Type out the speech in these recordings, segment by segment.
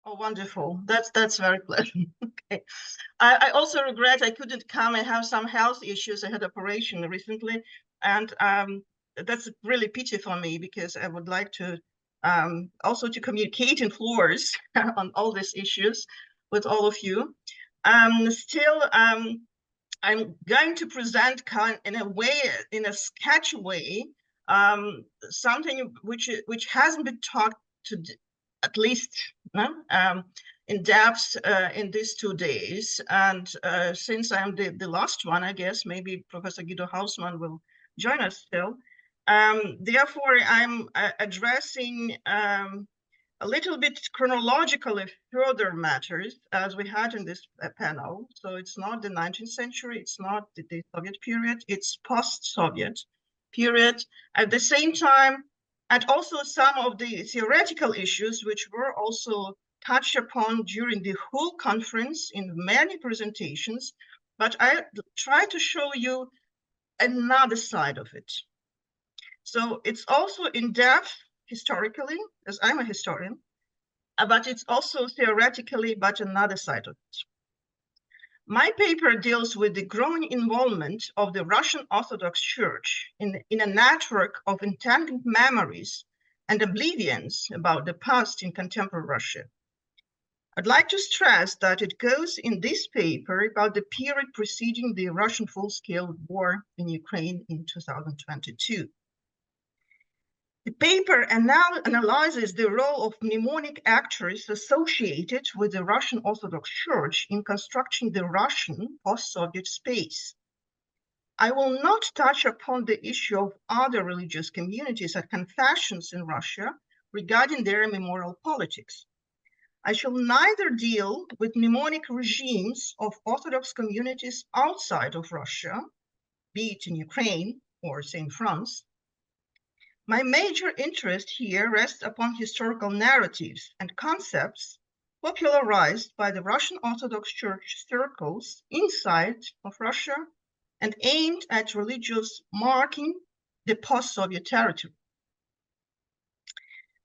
Oh, wonderful. That's very pleasant. Okay. I also regret I couldn't come. I have some health issues. I had operation recently, and that's really pity for me because I would like to also to communicate in floors on all these issues with all of you. Still, I'm going to present in a way, in a sketch way, something which hasn't been talked to, at least in depth in these 2 days. And since I'm the last one, I guess maybe Professor Guido Hausmann will join us still. Therefore, I'm addressing a little bit chronologically further matters as we had in this panel. So it's not the 19th century, it's not the Soviet period, it's post-Soviet period. At the same time, and also some of the theoretical issues which were also touched upon during the whole conference in many presentations, but I try to show you another side of it. So it's also in depth historically, as I'm a historian, but it's also theoretically, but another side of it. My paper deals with the growing involvement of the Russian Orthodox Church in a network of entangled memories and oblivions about the past in contemporary Russia. I'd like to stress that it goes in this paper about the period preceding the Russian full-scale war in Ukraine in 2022. The paper analyzes the role of mnemonic actors associated with the Russian Orthodox Church in constructing the Russian post-Soviet space. I will not touch upon the issue of other religious communities and confessions in Russia regarding their memorial politics. I shall neither deal with mnemonic regimes of Orthodox communities outside of Russia, be it in Ukraine or, say, in France. My major interest here rests upon historical narratives and concepts popularized by the Russian Orthodox Church circles inside of Russia and aimed at religious marking the post-Soviet territory.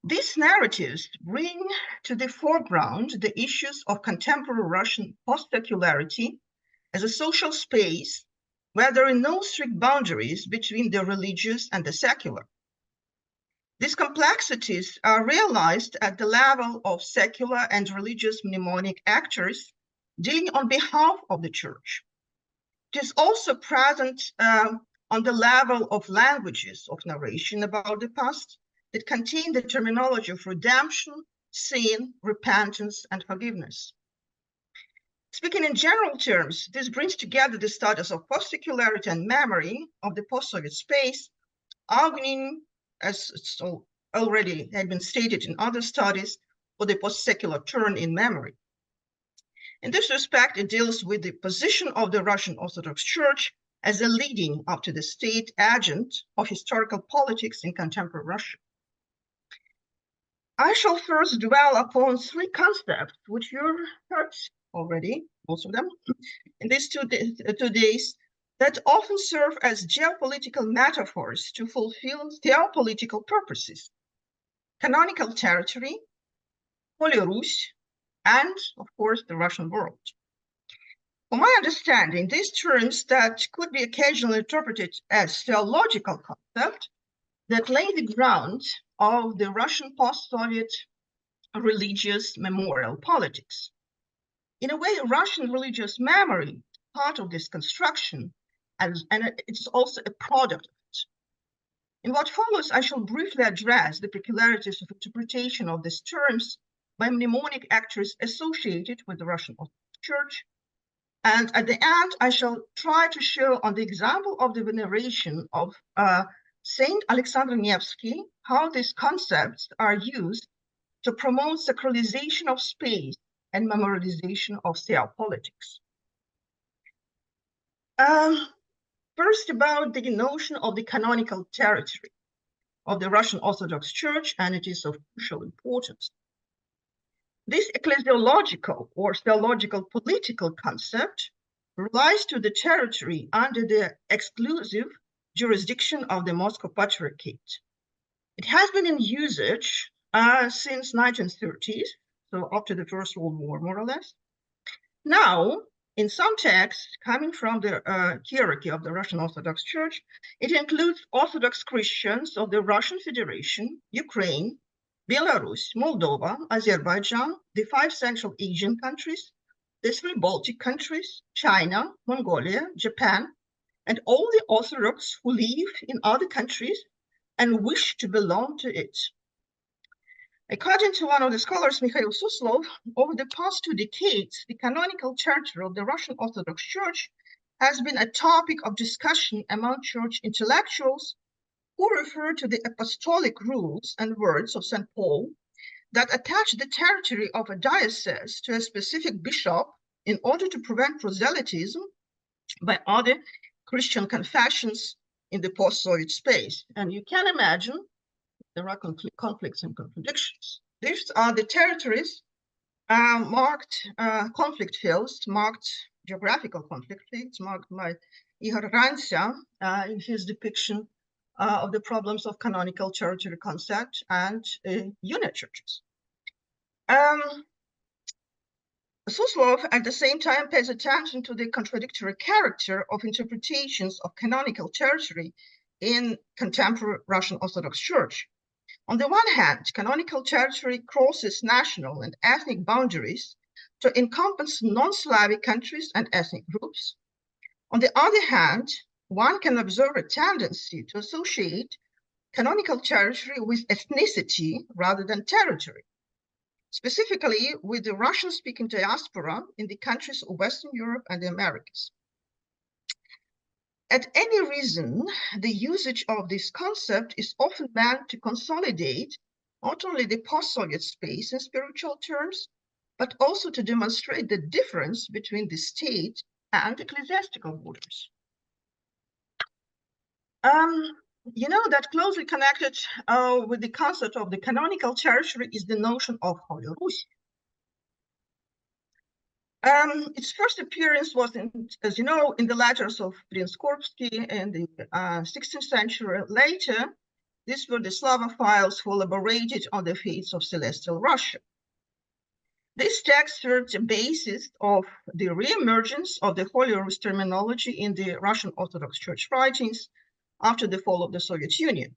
These narratives bring to the foreground the issues of contemporary Russian post-secularity as a social space where there are no strict boundaries between the religious and the secular. These complexities are realized at the level of secular and religious mnemonic actors dealing on behalf of the church. It is also present on the level of languages of narration about the past that contain the terminology of redemption, sin, repentance, and forgiveness. Speaking in general terms, this brings together the status of post-secularity and memory of the post-Soviet space, arguing, as already had been stated in other studies, for the post-secular turn in memory. In this respect, it deals with the position of the Russian Orthodox Church as a leading up to the state agent of historical politics in contemporary Russia. I shall first dwell upon 3 concepts which you heard already, most of them, in these 2 days, that often serve as geopolitical metaphors to fulfill theopolitical purposes: canonical territory, Holy Rus, and, of course, the Russian world. For my understanding, these terms that could be occasionally interpreted as theological concepts that lay the ground of the Russian post-Soviet religious memorial politics. In a way, Russian religious memory is part of this construction, and it's also a product of it. In what follows, I shall briefly address the peculiarities of interpretation of these terms by mnemonic actors associated with the Russian Orthodox Church. And at the end, I shall try to show on the example of the veneration of Saint Alexander Nevsky how these concepts are used to promote sacralization of space and memorialization of theopolitics. First, about the notion of the canonical territory of the Russian Orthodox Church, and it is of crucial importance. This ecclesiological or theological political concept relies to the territory under the exclusive jurisdiction of the Moscow Patriarchate. It has been in usage since 1930s, so after the First World War, more or less. Now, in some texts coming from the hierarchy of the Russian Orthodox Church, it includes Orthodox Christians of the Russian Federation, Ukraine, Belarus, Moldova, Azerbaijan, the 5 Central Asian countries, the 3 Baltic countries, China, Mongolia, Japan, and all the Orthodox who live in other countries and wish to belong to it. According to one of the scholars, Mikhail Suslov, over the past 2 decades, the canonical charter of the Russian Orthodox Church has been a topic of discussion among church intellectuals who refer to the apostolic rules and words of St. Paul that attach the territory of a diocese to a specific bishop in order to prevent proselytism by other Christian confessions in the post-Soviet space. And you can imagine there are conflicts and contradictions. These are the territories marked conflict fields, marked geographical conflict fields, marked by Igor Rancia in his depiction of the problems of canonical territory concept and unit churches. Suslov at the same time pays attention to the contradictory character of interpretations of canonical territory in contemporary Russian Orthodox Church. On the one hand, canonical territory crosses national and ethnic boundaries to encompass non-Slavic countries and ethnic groups. On the other hand, one can observe a tendency to associate canonical territory with ethnicity rather than territory, specifically with the Russian-speaking diaspora in the countries of Western Europe and the Americas. At any reason, the usage of this concept is often meant to consolidate not only the post-Soviet space in spiritual terms, but also to demonstrate the difference between the state and ecclesiastical borders. You know that closely connected with the concept of the canonical territory is the notion of Holy Rus. Its first appearance was, as you know, in the letters of Prince Korbsky in the 16th century. Later, these were the Slavophiles who elaborated on the fates of celestial Russia. This text served the basis of the re-emergence of the Holy Rus terminology in the Russian Orthodox Church writings after the fall of the Soviet Union.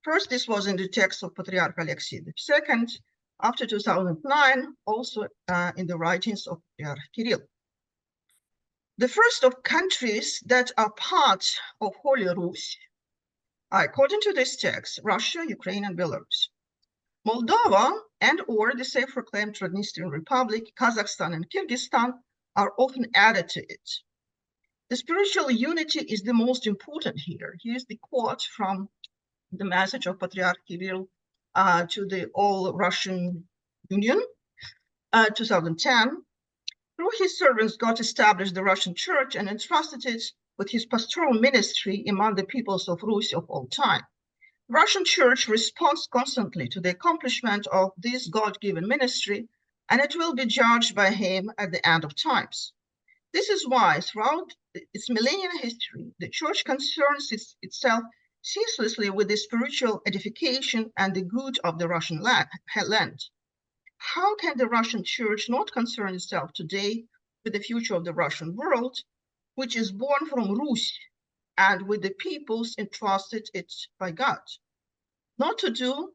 First, this was in the text of Patriarch Alexei II, after 2009, also in the writings of Patriarch Kirill. The first of countries that are part of Holy Rus are, according to this text, Russia, Ukraine, and Belarus. Moldova and or the self-proclaimed Transnistrian Republic, Kazakhstan, and Kyrgyzstan are often added to it. The spiritual unity is the most important here. Here's the quote from the message of Patriarch Kirill to the All-Russian Union, 2010. Through his servants, God established the Russian Church and entrusted it with his pastoral ministry among the peoples of Rus of all time. The Russian Church responds constantly to the accomplishment of this God-given ministry, and it will be judged by him at the end of times. This is why, throughout its millennial history, the Church concerns itself ceaselessly with the spiritual edification and the good of the Russian land. How can the Russian Church not concern itself today with the future of the Russian world, which is born from Rus and with the peoples entrusted it by God? Not to do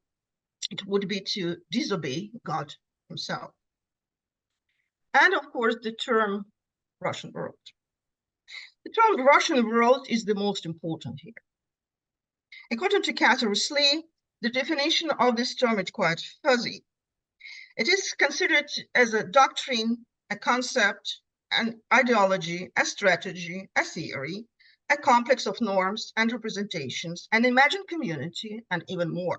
it would be to disobey God himself. And of course, the term Russian world. The term Russian world is the most important here. According to Catherine Slee, the definition of this term is quite fuzzy. It is considered as a doctrine, a concept, an ideology, a strategy, a theory, a complex of norms and representations, an imagined community, and even more.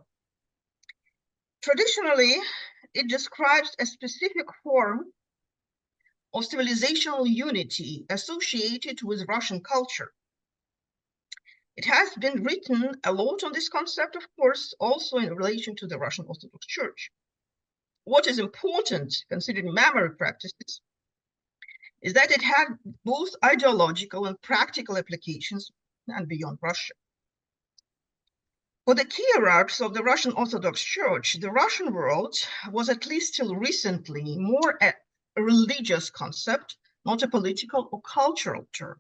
Traditionally, it describes a specific form of civilizational unity associated with Russian culture. It has been written a lot on this concept, of course, also in relation to the Russian Orthodox Church. What is important, considering memory practices, is that it had both ideological and practical applications and beyond Russia. For the hierarchs of the Russian Orthodox Church, the Russian world was, at least till recently, more a religious concept, not a political or cultural term.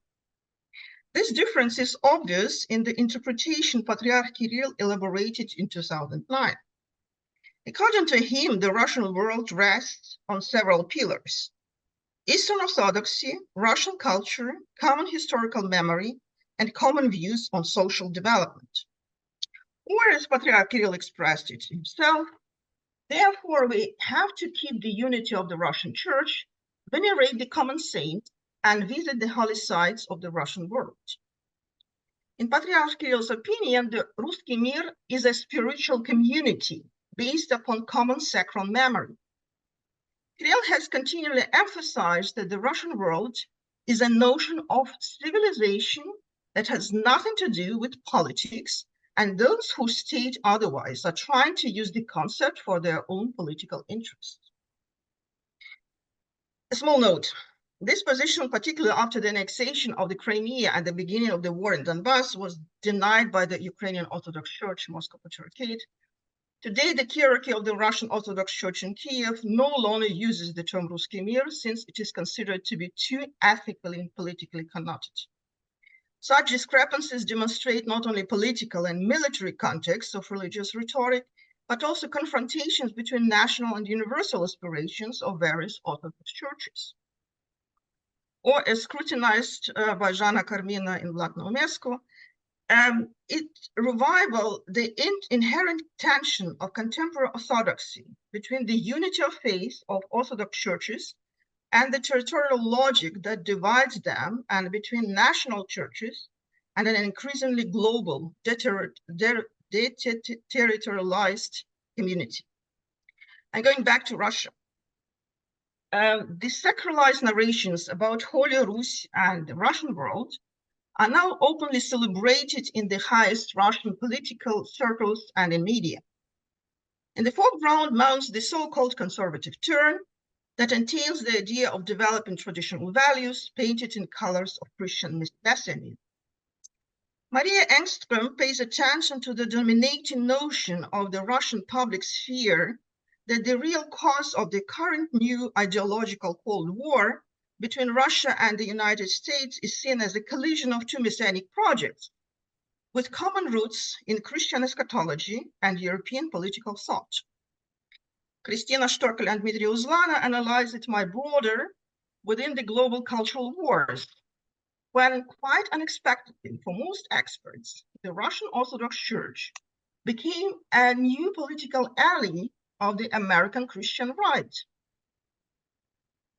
This difference is obvious in the interpretation Patriarch Kirill elaborated in 2009. According to him, the Russian world rests on several pillars: Eastern Orthodoxy, Russian culture, common historical memory, and common views on social development. Or, as Patriarch Kirill expressed it himself, therefore we have to keep the unity of the Russian Church, venerate the common saints, and visit the holy sites of the Russian world. In Patriarch Kirill's opinion, the Ruski Mir is a spiritual community based upon common sacral memory. Kirill has continually emphasized that the Russian world is a notion of civilization that has nothing to do with politics, and those who state otherwise are trying to use the concept for their own political interests. A small note: this position, particularly after the annexation of the Crimea and the beginning of the war in Donbass, was denied by the Ukrainian Orthodox Church, Moscow Patriarchate. Today, the hierarchy of the Russian Orthodox Church in Kiev no longer uses the term Ruski Mir, since it is considered to be too ethically and politically connoted. Such discrepancies demonstrate not only political and military contexts of religious rhetoric, but also confrontations between national and universal aspirations of various Orthodox churches. Or, as scrutinized by Jana Carmina in Vlad Naumescu, the inherent tension of contemporary orthodoxy between the unity of faith of Orthodox churches and the territorial logic that divides them, and between national churches and an increasingly global, deterritorialized community. And going back to Russia, the sacralized narrations about Holy Rus and the Russian world are now openly celebrated in the highest Russian political circles and in media. In the foreground mounts the so-called conservative turn that entails the idea of developing traditional values painted in colors of Christian messianism. Maria Engström pays attention to the dominating notion of the Russian public sphere that the real cause of the current new ideological Cold War between Russia and the United States is seen as a collision of two messianic projects with common roots in Christian eschatology and European political thought. Kristina Storkel and Dmitry Uzlana analyze it much broader within the global cultural wars, when quite unexpectedly for most experts, the Russian Orthodox Church became a new political ally of the American Christian right.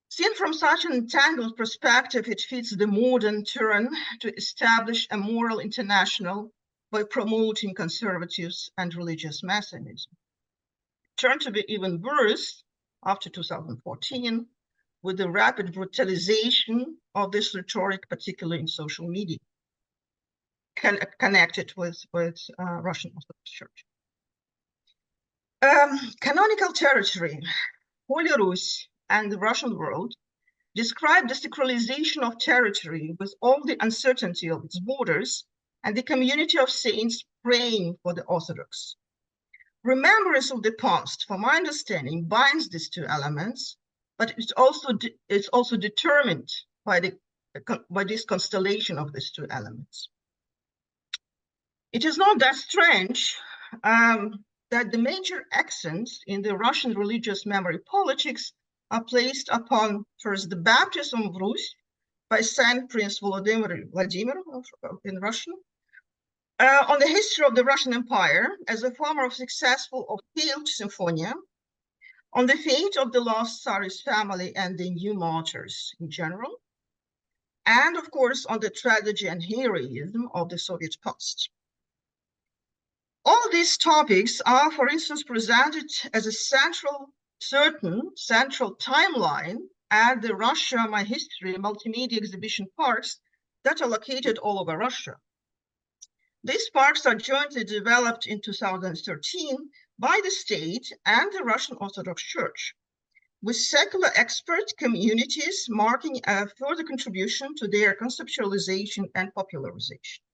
Seen from such an entangled perspective, it fits the modern turn to establish a moral international by promoting conservatives and religious messianism. Turned to be even worse after 2014, with the rapid brutalization of this rhetoric, particularly in social media, connected with Russian Orthodox Church. Canonical territory, Holy Rus and the Russian world describe the sacralization of territory with all the uncertainty of its borders and the community of saints praying for the Orthodox. Remembrance of the past, from my understanding, binds these two elements, but it's also determined by this constellation of these two elements. It is not that strange that the major accents in the Russian religious memory politics are placed upon first the baptism of Rus by Saint Prince Vladimir in Russian, on the history of the Russian Empire as a form of successful or failed symphonia, on the fate of the lost Tsarist family and the new martyrs in general, and of course on the tragedy and heroism of the Soviet past. All these topics are, for instance, presented as a certain central timeline at the Russia My History multimedia exhibition parks that are located all over Russia. These parks are jointly developed in 2013 by the state and the Russian Orthodox Church, with secular expert communities marking a further contribution to their conceptualization and popularization.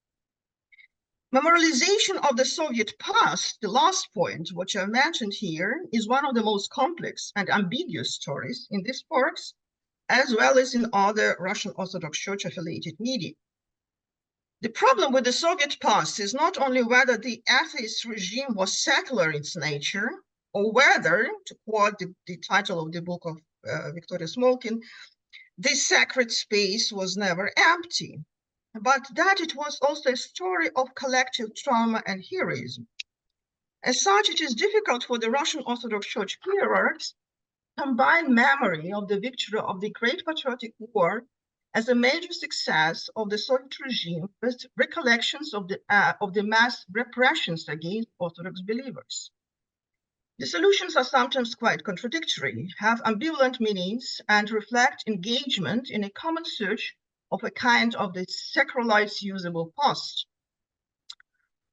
Memorialization of the Soviet past, the last point, which I mentioned here, is one of the most complex and ambiguous stories in these works, as well as in other Russian Orthodox Church-affiliated media. The problem with the Soviet past is not only whether the atheist regime was secular in its nature, or whether, to quote the title of the book of Victoria Smolkin, this sacred space was never empty, but that it was also a story of collective trauma and heroism. As such, it is difficult for the Russian Orthodox Church hierarchs to combine memory of the victory of the Great Patriotic War as a major success of the Soviet regime with recollections of the mass repressions against Orthodox believers. The solutions are sometimes quite contradictory, have ambivalent meanings, and reflect engagement in a common search of a kind of the sacralized usable past.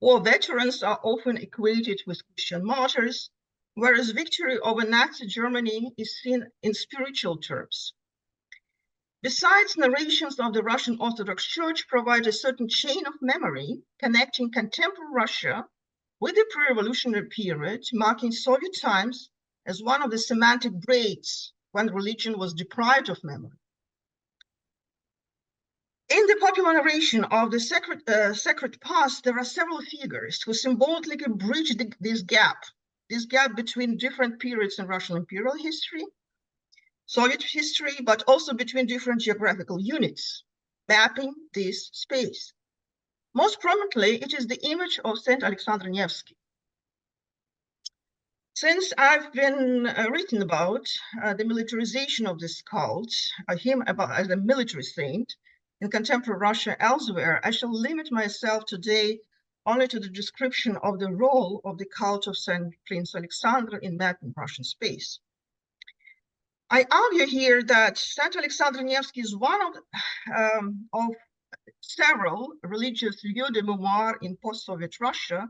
War veterans are often equated with Christian martyrs, whereas victory over Nazi Germany is seen in spiritual terms. Besides, narrations of the Russian Orthodox Church provide a certain chain of memory connecting contemporary Russia with the pre-revolutionary period, marking Soviet times as one of the semantic breaks when religion was deprived of memory. In the popular narration of the sacred past, there are several figures who symbolically bridge this gap between different periods in Russian imperial history, Soviet history, but also between different geographical units, mapping this space. Most prominently, it is the image of Saint Alexander Nevsky. Since I've been written about the militarization of this cult, him as a military saint in contemporary Russia elsewhere, I shall limit myself today only to the description of the role of the cult of Saint Prince Alexander in mapping Russian space. I argue here that Saint Alexander Nevsky is one of several religious lieux de mémoire in post-Soviet Russia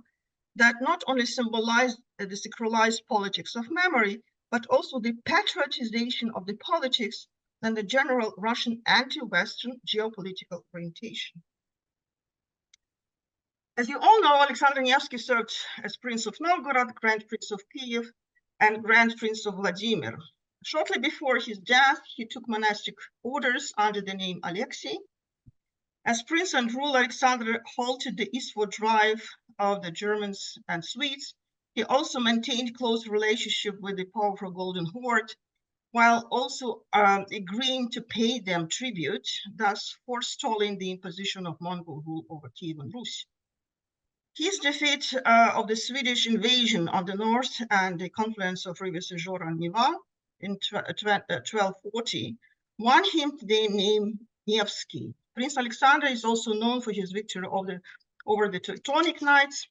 that not only symbolize the sacralized politics of memory, but also the patriotization of the politics and the general Russian anti-Western geopolitical orientation. As you all know, Alexander Nevsky served as Prince of Novgorod, Grand Prince of Kiev, and Grand Prince of Vladimir. Shortly before his death, he took monastic orders under the name Alexei. As prince and ruler, Alexander halted the eastward drive of the Germans and Swedes. He also maintained close relationship with the powerful Golden Horde, while also agreeing to pay them tribute, thus forestalling the imposition of Mongol rule over Kiev and Rus. His defeat of the Swedish invasion on the north and the confluence of rivers Ozhor and Neva in 1240 won him the name Nevsky. Prince Alexander is also known for his victory over the Teutonic Knights,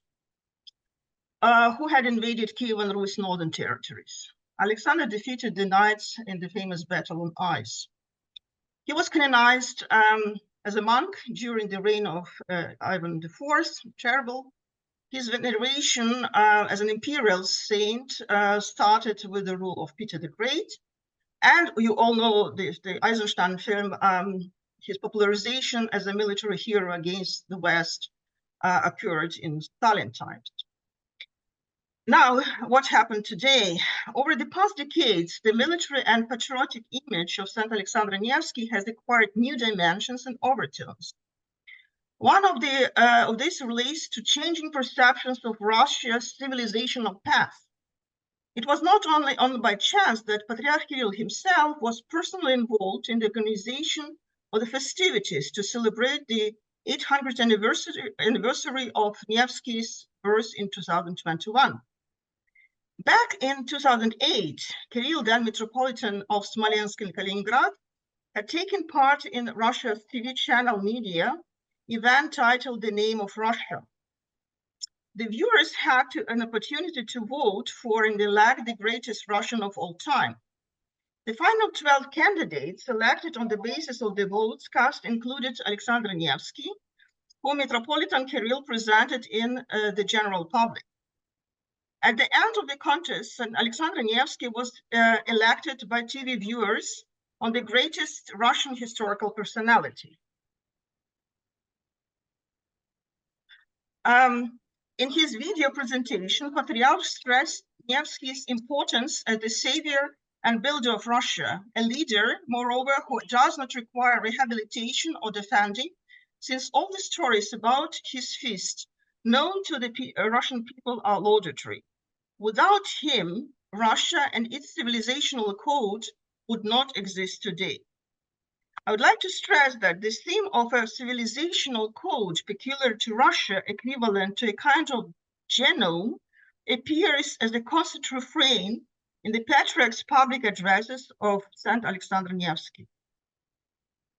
who had invaded Kiev and Rus northern territories. Alexander defeated the Knights in the famous Battle on Ice. He was canonized as a monk during the reign of Ivan IV, Terrible. His veneration as an imperial saint started with the rule of Peter the Great. And you all know the Eisenstein film, his popularization as a military hero against the West occurred in Stalin times. Now, what happened today? Over the past decades, the military and patriotic image of Saint Alexander Nevsky has acquired new dimensions and overtones. One of these relates to changing perceptions of Russia's civilizational path. It was not only by chance that Patriarch Kirill himself was personally involved in the organization of the festivities to celebrate the 800th anniversary of Nevsky's birth in 2021. Back in 2008, Kirill, then Metropolitan of Smolensk and Kaliningrad, had taken part in Russia's TV channel media event titled The Name of Russia. The viewers had an opportunity to vote for and elect the greatest Russian of all time. The final 12 candidates selected on the basis of the votes cast included Alexander Nevsky, whom Metropolitan Kirill presented in the general public. At the end of the contest, Alexander Nevsky was elected by TV viewers on the greatest Russian historical personality. In his video presentation, Patriarch stressed Nevsky's importance as the savior and builder of Russia, a leader, moreover, who does not require rehabilitation or defending, since all the stories about his feast known to the Russian people are laudatory. Without him, Russia and its civilizational code would not exist today. I would like to stress that this theme of a civilizational code peculiar to Russia, equivalent to a kind of genome, appears as a constant refrain in the Patriarch's public addresses of St. Alexander Nevsky.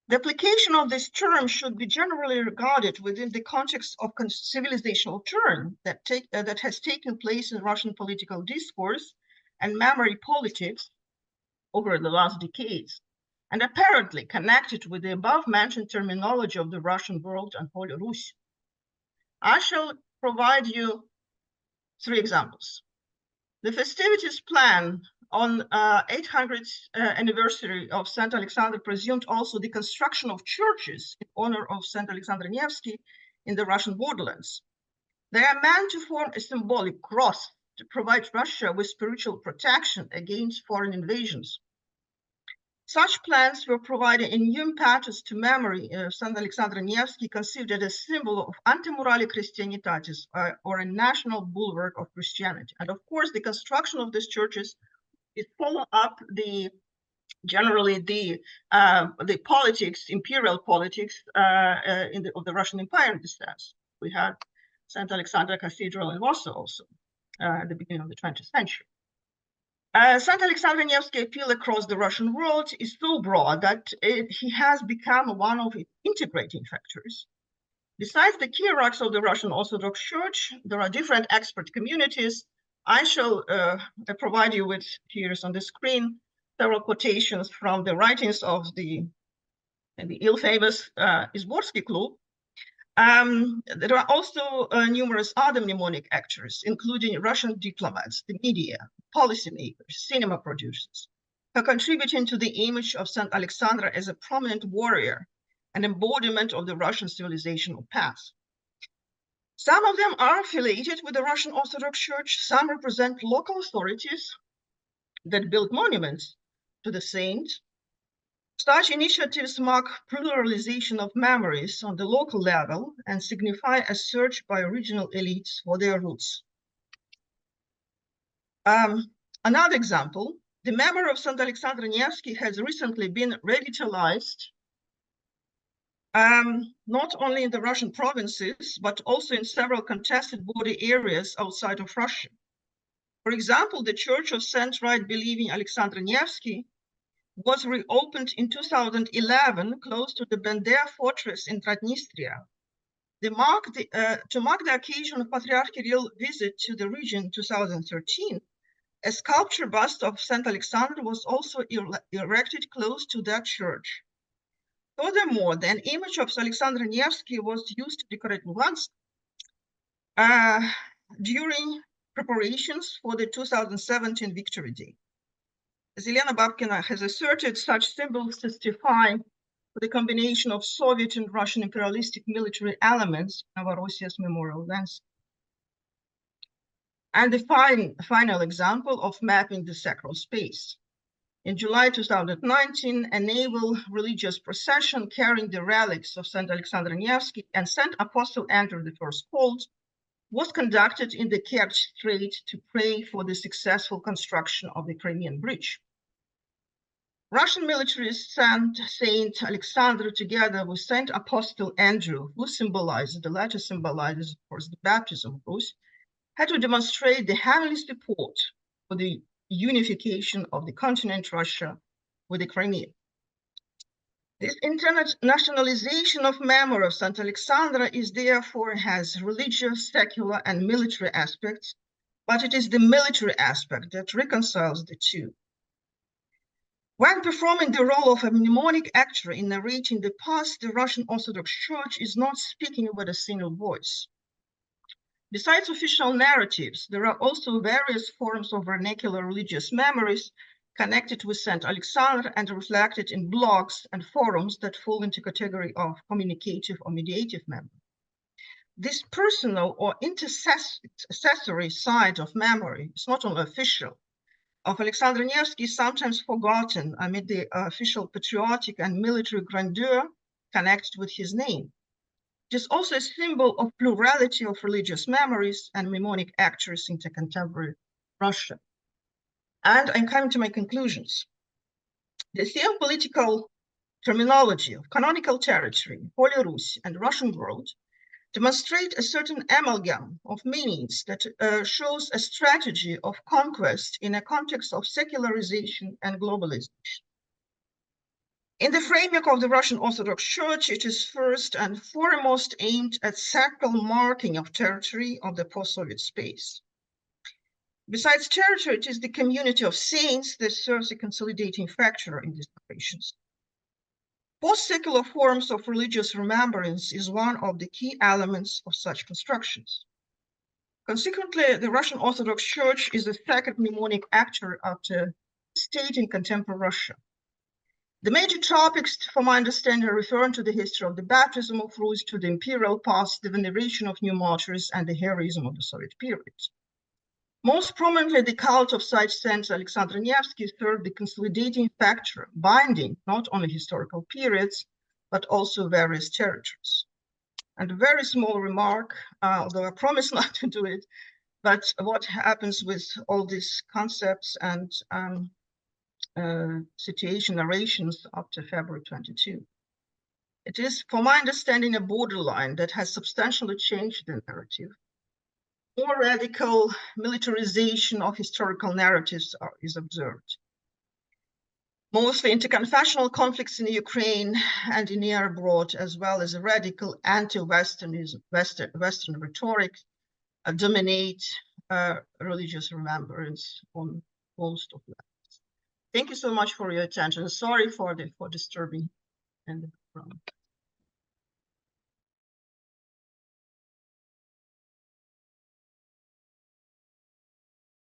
The application of this term should be generally regarded within the context of civilizational turn that has taken place in Russian political discourse and memory politics over the last decades, and apparently connected with the above-mentioned terminology of the Russian world and Holy Rus. I shall provide you 3 examples. The festivities planned on 800th anniversary of St. Alexander presumed also the construction of churches in honor of St. Alexander Nevsky in the Russian borderlands. They are meant to form a symbolic cross to provide Russia with spiritual protection against foreign invasions. Such plans were providing a new impetus to memory of St. Alexander Nevsky, conceived as a symbol of anti-morale Christianitatis, or a national bulwark of Christianity. And of course, the construction of these churches is follow up generally the politics, imperial politics of the Russian Empire in this sense. We had St. Alexander Cathedral in Warsaw also at the beginning of the 20th century. St. Alexander Nevsky appeal across the Russian world is so broad that he has become one of its integrating factors. Besides the hierarchs of the Russian Orthodox Church, there are different expert communities. I shall provide you with, here on the screen, several quotations from the writings of the ill-famous Izborsky Club. There are also numerous other mnemonic actors, including Russian diplomats, the media, policymakers, cinema producers, who are contributing to the image of St. Alexander as a prominent warrior, an embodiment of the Russian civilizational path. Some of them are affiliated with the Russian Orthodox Church. Some represent local authorities that build monuments to the saints. Such initiatives mark pluralization of memories on the local level and signify a search by regional elites for their roots. Another example, the memory of St. Alexander Nevsky has recently been revitalized, not only in the Russian provinces, but also in several contested border areas outside of Russia. For example, the Church of Saint Right-Believing Alexander Nevsky was reopened in 2011 close to the Bender fortress in Transnistria. To mark the occasion of Patriarch Kirill's visit to the region in 2013, a sculpture bust of St. Alexander was also erected close to that church. Furthermore, an image of Alexander Nevsky was used to decorate Luhansk during preparations for the 2017 Victory Day. As Elena Babkina has asserted, such symbols testify to the combination of Soviet and Russian imperialistic military elements in Novorossiysk's memorial landscape. And the final example of mapping the sacral space. In July 2019, a naval religious procession carrying the relics of St. Alexander Nevsky and St. Apostle Andrew I called was conducted in the Kerch Strait to pray for the successful construction of the Crimean Bridge. Russian militaries sent Saint Alexander together with Saint Apostle Andrew, who the latter symbolizes, of course, the baptism of Rus, had to demonstrate the heavenly support for the unification of the continent Russia with the Crimea. This internationalization of memory of St. Alexander is therefore has religious, secular, and military aspects, but it is the military aspect that reconciles the two. When performing the role of a mnemonic actor in narrating the past, the Russian Orthodox Church is not speaking with a single voice. Besides official narratives, there are also various forms of vernacular religious memories connected with St. Alexander and reflected in blogs and forums that fall into category of communicative or mediative memory. this personal or intercessory side of memory is not only official, of Alexander Nevsky is sometimes forgotten amid the official patriotic and military grandeur connected with his name. It is also a symbol of plurality of religious memories and mnemonic actors into contemporary Russia. And I'm coming to my conclusions. The theopolitical terminology of canonical territory, Holy Rus, and Russian world demonstrate a certain amalgam of meanings that shows a strategy of conquest in a context of secularization and globalization. In the framework of the Russian Orthodox Church, it is first and foremost aimed at sacral marking of territory of the post-Soviet space. Besides territory, it is the community of saints that serves a consolidating factor in these operations. Post-secular forms of religious remembrance is one of the key elements of such constructions. Consequently, the Russian Orthodox Church is the second mnemonic actor after state in contemporary Russia. The major topics, for my understanding, are referring to the history of the baptism of Rus, to the imperial past, the veneration of new martyrs, and the heroism of the Soviet period. Most prominently, the cult of such saints Alexander Nevsky served the consolidating factor, binding not only historical periods, but also various territories. And a very small remark, although I promise not to do it, but what happens with all these concepts and situation narrations after February 22. It is, for my understanding, a borderline that has substantially changed the narrative. More radical militarization of historical narratives is observed. Mostly interconfessional conflicts in Ukraine and in near abroad, as well as a radical anti-Westernism, Western rhetoric dominate religious remembrance on most of them. Thank you so much for your attention. Sorry for disturbing in the background.